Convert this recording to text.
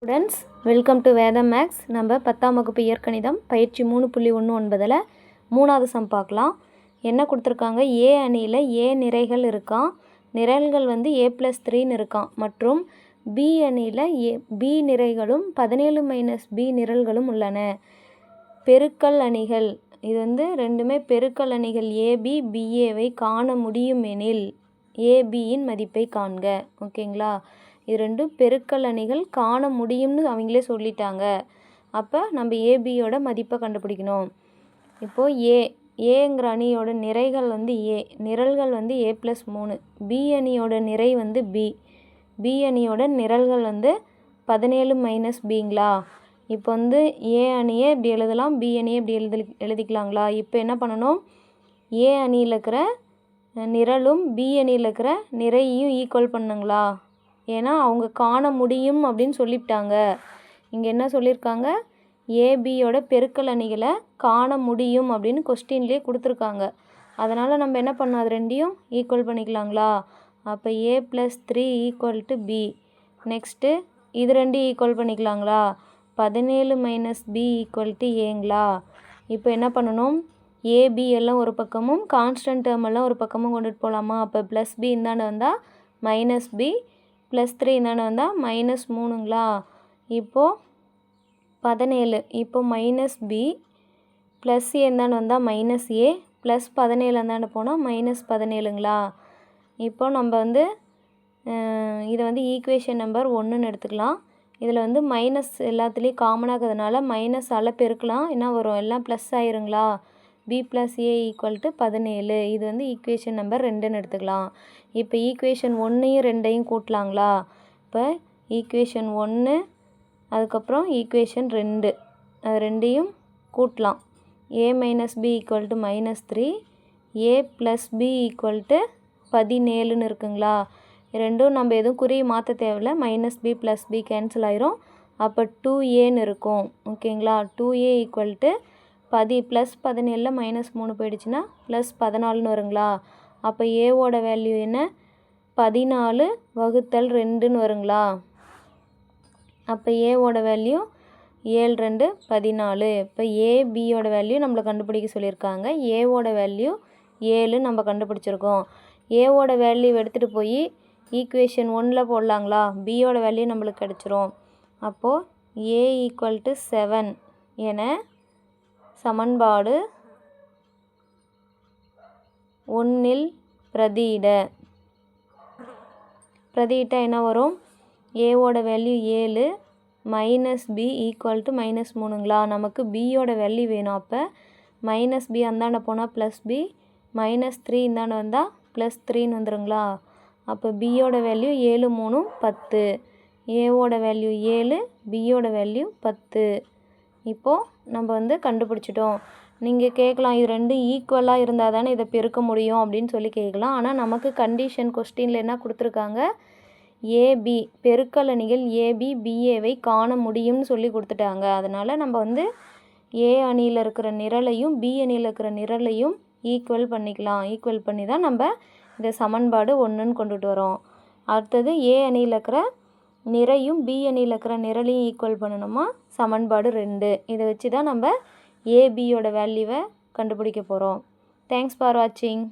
Students, welcome to வேதம் maths. நம்ம 10ஆம் வகுப்பு இயற்கணிதம் பயிற்சி 3.19ல் 3வது சம் பார்க்கலாம். என்ன கொடுத்துருக்காங்க? ஏ அணியில் ஏ நிறைகள் இருக்கான், நிரல்கள் வந்து a+3ன்னு இருக்கான். மற்றும் பி அணியில் பி நிறைகளும் 17 - b நிரல்களும் உள்ளன. பெருக்கல் அணிகள், இது வந்து ரெண்டுமே பெருக்கல் அணிகள் ஏபி பிஏவை காண முடியும் எனில் ஏபியின் மதிப்பை காண்க. ஓகேங்களா? இது ரெண்டும் பெருக்கல் அணிகள் காண முடியும்னு அவங்களே சொல்லிட்டாங்க. அப்போ நம்ம ஏபியோட மதிப்பை கண்டுபிடிக்கணும். இப்போது ஏங்கிற அணியோட நிறைகள் வந்து நிரல்கள் வந்து a+3. பி அணியோட நிறை வந்து பி அணியோட நிரல்கள் வந்து 17 - bங்களா. இப்போ வந்து ஏ அணியை இப்படி எழுதலாம், பி அணியை இப்படி எழுதிக்கலாங்களா. இப்போ என்ன பண்ணணும்? ஏ அணியில் இருக்கிற நிரலும் பி அணியில் இருக்கிற நிறையையும் ஈக்குவல் பண்ணுங்களா. ஏன்னா அவங்க காண முடியும் அப்படின்னு சொல்லிவிட்டாங்க. இங்கே என்ன சொல்லியிருக்காங்க? ஏபியோட பெருக்கல் அணிகளை காண முடியும் அப்படின்னு கொஸ்டின்லேயே கொடுத்துருக்காங்க. அதனால் நம்ம என்ன பண்ணோம்? அது ரெண்டையும் ஈக்குவல் பண்ணிக்கலாங்களா. அப்போ a+3 = b. நெக்ஸ்ட்டு இது ரெண்டையும் ஈக்குவல் பண்ணிக்கலாங்களா. 17 - b = ஏங்களா. இப்போ என்ன பண்ணணும்? ஏபி எல்லாம் ஒரு பக்கமும் கான்ஸ்டன்ட் டேர்ம் எல்லாம் ஒரு பக்கமும் கொண்டுட்டு போகலாமா. அப்போ +b இந்தாண்ட வந்தால் -b, +3 இந்தாண்ட வந்தால் -3ங்களா. இப்போது 17, இப்போ -b +a இந்தாண்ட வந்தால் -a, +17 இந்தாண்ட போனால் -17ங்களா. இப்போ நம்ம வந்து இதை வந்து ஈக்குவேஷன் நம்பர் 1ன்னு எடுத்துக்கலாம். இதில் வந்து மைனஸ் எல்லாத்துலேயும் காமனாக இருக்கிறதுனால மைனஸால் பெருக்கலாம். என்ன வரும்? எல்லாம் ப்ளஸ் ஆயிருங்களா. b + a = 17. இது வந்து ஈக்குவேஷன் நம்பர் 2ன்னு எடுத்துக்கலாம். இப்போ ஈக்குவேஷன் 1ஐயும் 2ஐயும் கூட்டலாங்களா. இப்போ ஈக்குவேஷன் 1 அதுக்கப்புறம் ஈக்குவேஷன் 2, அது ரெண்டையும் கூட்டலாம். a - b = -3, a + b = 17ன்னு இருக்குங்களா. ரெண்டும் நம்ம எதுவும் குறி மாற்ற தேவையில்லை. -b + b கேன்சல் ஆயிரும். அப்போ 2aன்னு இருக்கும். ஓகேங்களா. 2a = +17ல் -3 போயிடுச்சுன்னா +14ன்னு வருங்களா. அப்போ ஏவோட வேல்யூ என்ன? 14/2ன்னு வருங்களா. அப்போ ஏவோட வேல்யூ 7 2 14. இப்போ ஏபியோட வேல்யூ நம்மளை கண்டுபிடிக்க சொல்லியிருக்காங்க. ஏவோட வேல்யூ 7 நம்ம கண்டுபிடிச்சிருக்கோம். ஏவோட வேல்யூ எடுத்துகிட்டு போய் ஈக்குவேஷன் 1ல் போடலாங்களா. பியோட வேல்யூ நம்மளுக்கு கிடச்சிரும். அப்போது a = 7 என சமன்பாடு 1ல் பிரதியிட்டால் என்ன வரும்? ஏவோட வேல்யூ 7, -b = -3ங்களா. நமக்கு பியோட வேல்யூ வேணும். அப்போ -b அந்தாண்ட போனால் +b, -3 இந்தாண்ட வந்தால் +3ன்னு வந்துடுங்களா. அப்போ பியோட வேல்யூ 7 3 10. ஏவோட வேல்யூ 7, பியோட வேல்யூ 10. இப்போது நம்ம வந்து கண்டுபிடிச்சிட்டோம். நீங்கள் கேட்கலாம், இது ரெண்டும் ஈக்குவலாக இருந்தால் தானே இதை பெருக்க முடியும் அப்படின்னு சொல்லி கேட்கலாம். ஆனால் நமக்கு கண்டிஷன் கொஸ்டினில் என்ன கொடுத்துருக்காங்க? ஏபி பெருக்கல் அணிகள் ஏபி பிஏவை காண முடியும்னு சொல்லி கொடுத்துட்டாங்க. அதனால் நம்ம வந்து ஏ அணியில் இருக்கிற நிரலையும் பி அணியில் இருக்கிற நிரலையும் ஈக்குவல் பண்ணிக்கலாம். ஈக்குவல் பண்ணி தான் நம்ம இதை சமன்பாடு 1ன்னு கொண்டுட்டு வரோம். அடுத்தது ஏ அணியில் இருக்கிற நிறையும் பி அணியில் இருக்கிற நிரலையும் ஈக்குவல் பண்ணணுமா. சமன்பாடு 2. இதை வச்சு தான் நம்ம ஏபியோட வேல்யூவை கண்டுபிடிக்க போகிறோம். தேங்க்ஸ் ஃபார் வாட்சிங்.